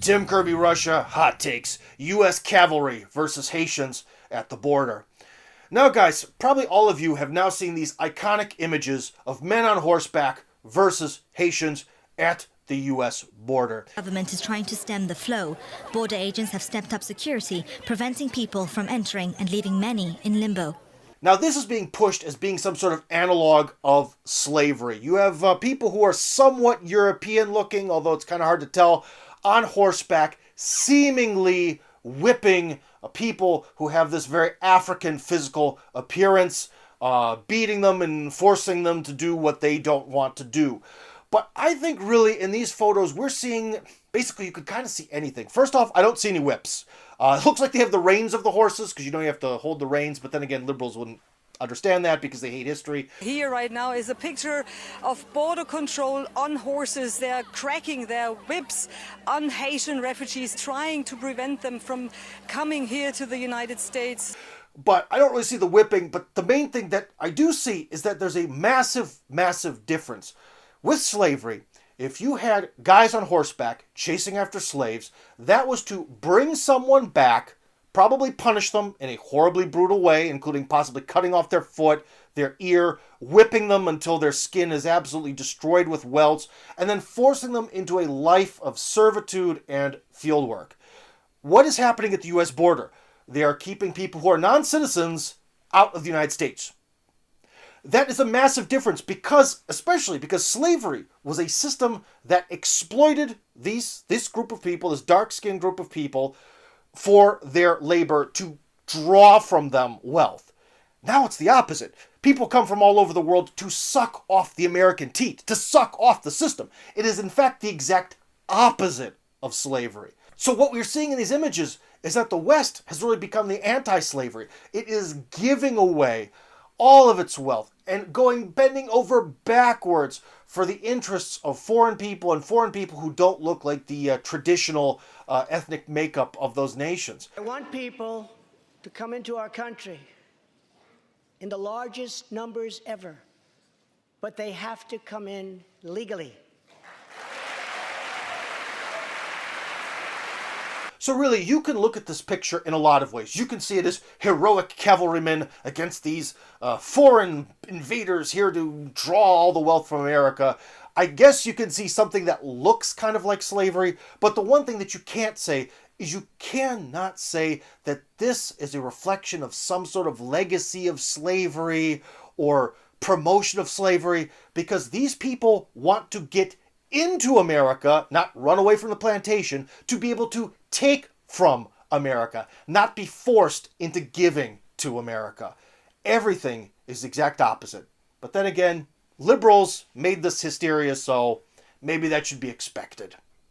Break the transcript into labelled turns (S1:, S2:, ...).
S1: Tim Kirby Russia, hot takes. U.S. Cavalry versus Haitians at the border. Now, guys, probably all of you have now seen these iconic images of men on horseback versus Haitians at the U.S. border.
S2: The government is trying to stem the flow. Border agents have stepped up security, preventing people from entering and leaving many in limbo.
S1: Now, this is being pushed as being some sort of analog of slavery. You have people who are somewhat European looking, although it's kind of hard to tell, on horseback, seemingly whipping people who have this very African physical appearance, beating them and forcing them to do what they don't want to do. But I think really in these photos, we're seeing, basically you could kind of see anything. First off, I don't see any whips. It looks like they have the reins of the horses, because you know you have to hold the reins, but then again, liberals wouldn't understand that because they hate history.
S3: Here right now is a picture of border control on horses. They're cracking their whips on Haitian refugees, trying to prevent them from coming here to the United States.
S1: But I don't really see the whipping, but the main thing that I do see is that there's a massive, massive difference. With slavery, if you had guys on horseback chasing after slaves, that was to bring someone back, probably punish them in a horribly brutal way, including possibly cutting off their foot, their ear, whipping them until their skin is absolutely destroyed with welts, and then forcing them into a life of servitude and field work. What is happening at the U.S. border? They are keeping people who are non-citizens out of the United States. That is a massive difference especially because slavery was a system that exploited this group of people, this dark-skinned group of people, for their labor to draw from them wealth. Now it's the opposite. People come from all over the world to suck off the American teat, to suck off the system. It is in fact the exact opposite of slavery. So what we're seeing in these images is that the West has really become the anti-slavery. It is giving away all of its wealth and bending over backwards for the interests of foreign people and foreign people who don't look like the traditional ethnic makeup of those nations.
S4: I want people to come into our country in the largest numbers ever, but they have to come in legally.
S1: So really, you can look at this picture in a lot of ways. You can see it as heroic cavalrymen against these foreign invaders here to draw all the wealth from America. I guess you can see something that looks kind of like slavery, but the one thing that you can't say is you cannot say that this is a reflection of some sort of legacy of slavery or promotion of slavery, because these people want to get into America, not run away from the plantation, to be able to take from America, not be forced into giving to America. Everything is the exact opposite. But then again, liberals made this hysteria, so maybe that should be expected.